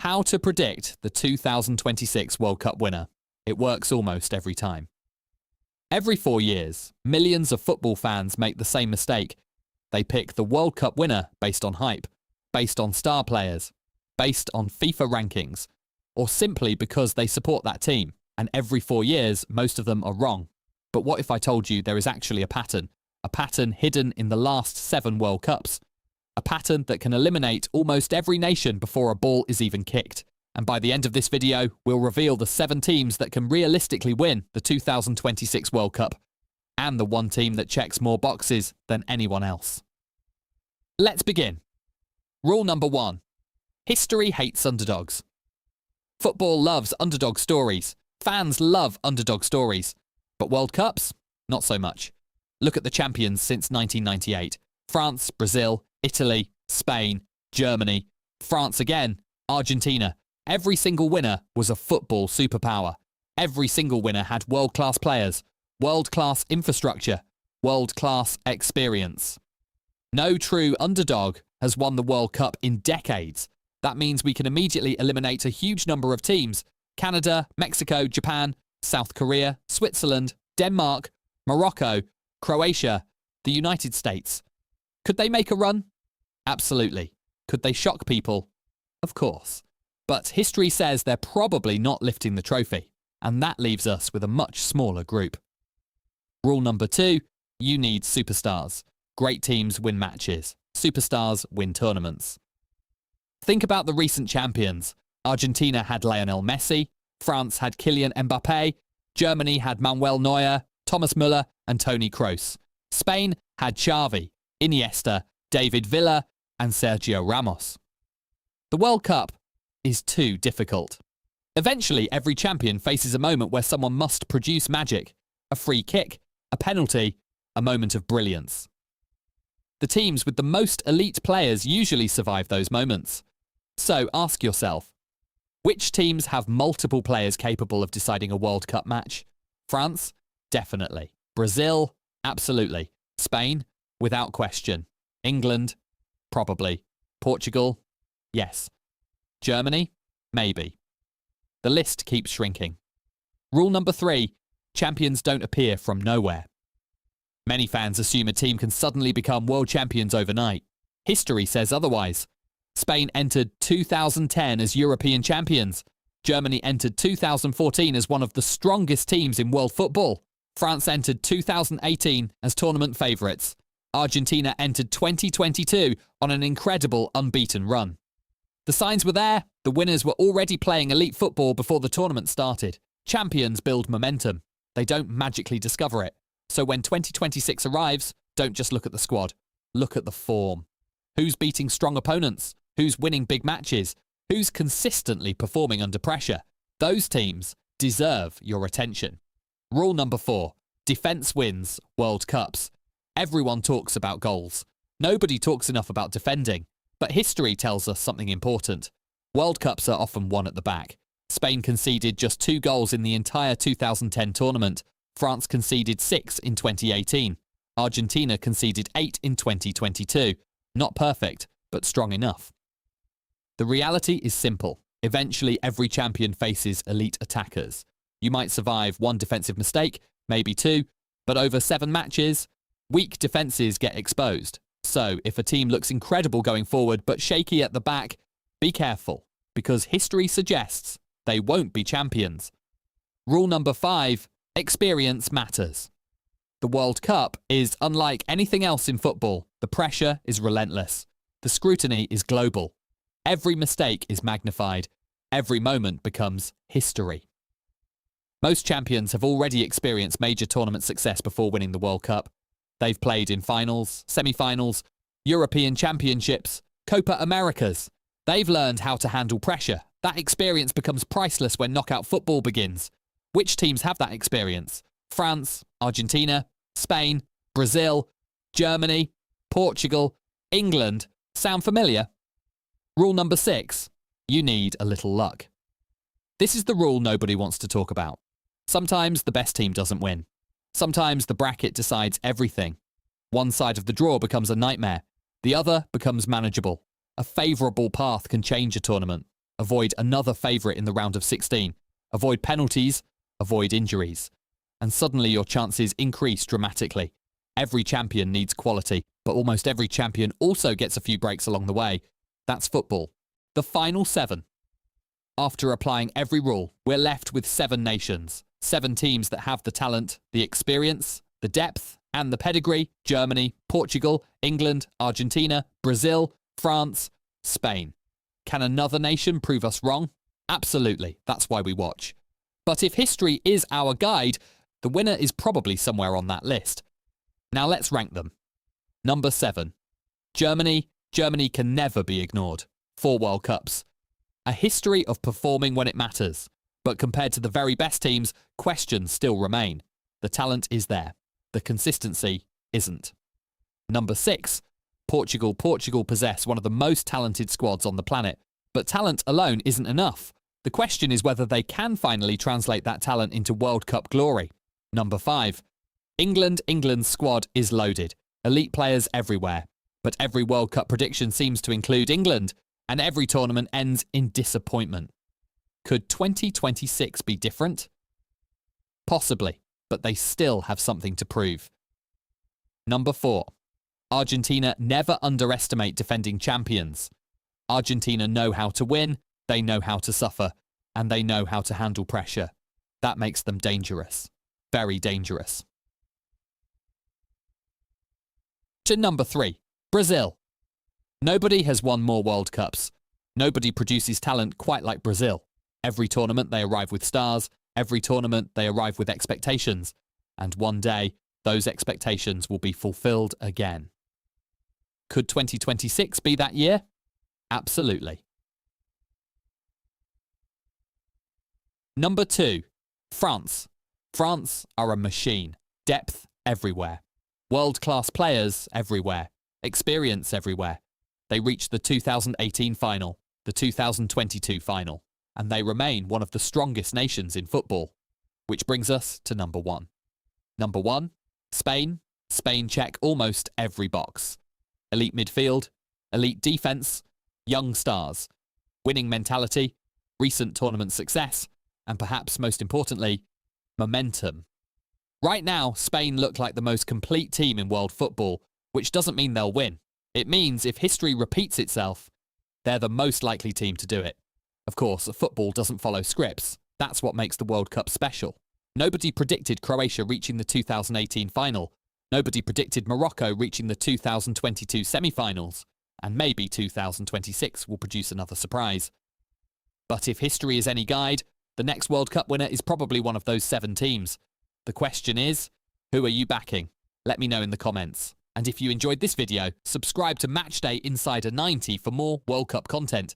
How to predict the 2026 World Cup winner. It works almost every time. Every 4 years, millions of football fans make the same mistake. They pick the World Cup winner based on hype, based on star players, based on FIFA rankings, or simply because they support that team. And every 4 years, most of them are wrong. But what if I told you there is actually a pattern hidden in the last 7 World Cups? A pattern that can eliminate almost every nation before a ball is even kicked. And by the end of this video, we'll reveal the 7 teams that can realistically win the 2026 World Cup, and the one team that checks more boxes than anyone else. Let's begin. Rule number 1. History hates underdogs. Football loves underdog stories. Fans love underdog stories. But World Cups? Not so much. Look at the champions since 1998. France, Brazil, Italy, Spain, Germany, France again, Argentina. Every single winner was a football superpower. Every single winner had world-class players, world-class infrastructure, world-class experience. No true underdog has won the World Cup in decades. That means we can immediately eliminate a huge number of teams: Canada, Mexico, Japan, South Korea, Switzerland, Denmark, Morocco, Croatia, the United States. Could they make a run? Absolutely. Could they shock people? Of course. But history says they're probably not lifting the trophy, and that leaves us with a much smaller group. Rule number 2, you need superstars. Great teams win matches. Superstars win tournaments. Think about the recent champions. Argentina had Lionel Messi, France had Kylian Mbappé, Germany had Manuel Neuer, Thomas Müller and Toni Kroos. Spain had Xavi, Iniesta, David Villa and Sergio Ramos. The World Cup is too difficult. Eventually, every champion faces a moment where someone must produce magic. A free kick, a penalty, a moment of brilliance. The teams with the most elite players usually survive those moments. So ask yourself, which teams have multiple players capable of deciding a World Cup match? France? Definitely. Brazil? Absolutely. Spain? Without question. England? Probably. Portugal? Yes. Germany? Maybe. The list keeps shrinking. Rule number 3, champions don't appear from nowhere. Many fans assume a team can suddenly become world champions overnight. History says otherwise. Spain entered 2010 as European champions. Germany entered 2014 as one of the strongest teams in world football. France entered 2018 as tournament favourites. Argentina entered 2022 on an incredible unbeaten run. The signs were there. The winners were already playing elite football before the tournament started. Champions build momentum. They don't magically discover it. So when 2026 arrives, don't just look at the squad. Look at the form. Who's beating strong opponents? Who's winning big matches? Who's consistently performing under pressure? Those teams deserve your attention. Rule number 4. Defence wins World Cups. Everyone talks about goals. Nobody talks enough about defending. But history tells us something important. World Cups are often won at the back. Spain conceded just 2 goals in the entire 2010 tournament. France conceded 6 in 2018. Argentina conceded 8 in 2022. Not perfect, but strong enough. The reality is simple. Eventually, every champion faces elite attackers. You might survive 1 defensive mistake, maybe 2, but over 7 matches, weak defences get exposed. So, if a team looks incredible going forward but shaky at the back, be careful, because history suggests they won't be champions. Rule number 5, experience matters. The World Cup is unlike anything else in football. The pressure is relentless. The scrutiny is global. Every mistake is magnified. Every moment becomes history. Most champions have already experienced major tournament success before winning the World Cup. They've played in finals, semi-finals, European Championships, Copa Americas. They've learned how to handle pressure. That experience becomes priceless when knockout football begins. Which teams have that experience? France, Argentina, Spain, Brazil, Germany, Portugal, England. Sound familiar? Rule number 6. You need a little luck. This is the rule nobody wants to talk about. Sometimes the best team doesn't win. Sometimes the bracket decides everything. One side of the draw becomes a nightmare. The other becomes manageable. A favourable path can change a tournament. avoid another favourite in the round of 16, avoid penalties, avoid injuries. And suddenly your chances increase dramatically. Every champion needs quality, but almost every champion also gets a few breaks along the way. That's football. The final 7. After applying every rule, we're left with 7 nations, 7 teams that have the talent, the experience, the depth, and the pedigree: Germany, Portugal, England, Argentina, Brazil, France, Spain. Can another nation prove us wrong? Absolutely, that's why we watch. But if history is our guide, the winner is probably somewhere on that list. Now let's rank them. Number 7. Germany. Germany can never be ignored. 4 World Cups. A history of performing when it matters. But compared to the very best teams, questions still remain. The talent is there. The consistency isn't. Number 6. Portugal. Portugal possess one of the most talented squads on the planet. But talent alone isn't enough. The question is whether they can finally translate that talent into World Cup glory. Number 5. England. England's squad is loaded. Elite players everywhere. But every World Cup prediction seems to include England, and every tournament ends in disappointment. Could 2026 be different? Possibly, but they still have something to prove. Number 4. Argentina. Never underestimate defending champions. Argentina know how to win, they know how to suffer, and they know how to handle pressure. That makes them dangerous. Very dangerous. To number 3. Brazil. Nobody has won more World Cups. Nobody produces talent quite like Brazil. Every tournament they arrive with stars. Every tournament they arrive with expectations. And one day, those expectations will be fulfilled again. Could 2026 be that year? Absolutely. Number 2. France. France are a machine. Depth everywhere. World-class players everywhere. Experience everywhere. They reached the 2018 final, the 2022 final, and they remain one of the strongest nations in football. Which brings us to number 1. Number 1, Spain. Spain check almost every box. Elite midfield, elite defence, young stars, winning mentality, recent tournament success, and perhaps most importantly, momentum. Right now, Spain look like the most complete team in world football, which doesn't mean they'll win. It means if history repeats itself, they're the most likely team to do it. Of course, football doesn't follow scripts. That's what makes the World Cup special. Nobody predicted Croatia reaching the 2018 final. Nobody predicted Morocco reaching the 2022 semi-finals. And maybe 2026 will produce another surprise. But if history is any guide, the next World Cup winner is probably one of those 7 teams. The question is, who are you backing? Let me know in the comments. And if you enjoyed this video, subscribe to Matchday Insider 90 for more World Cup content.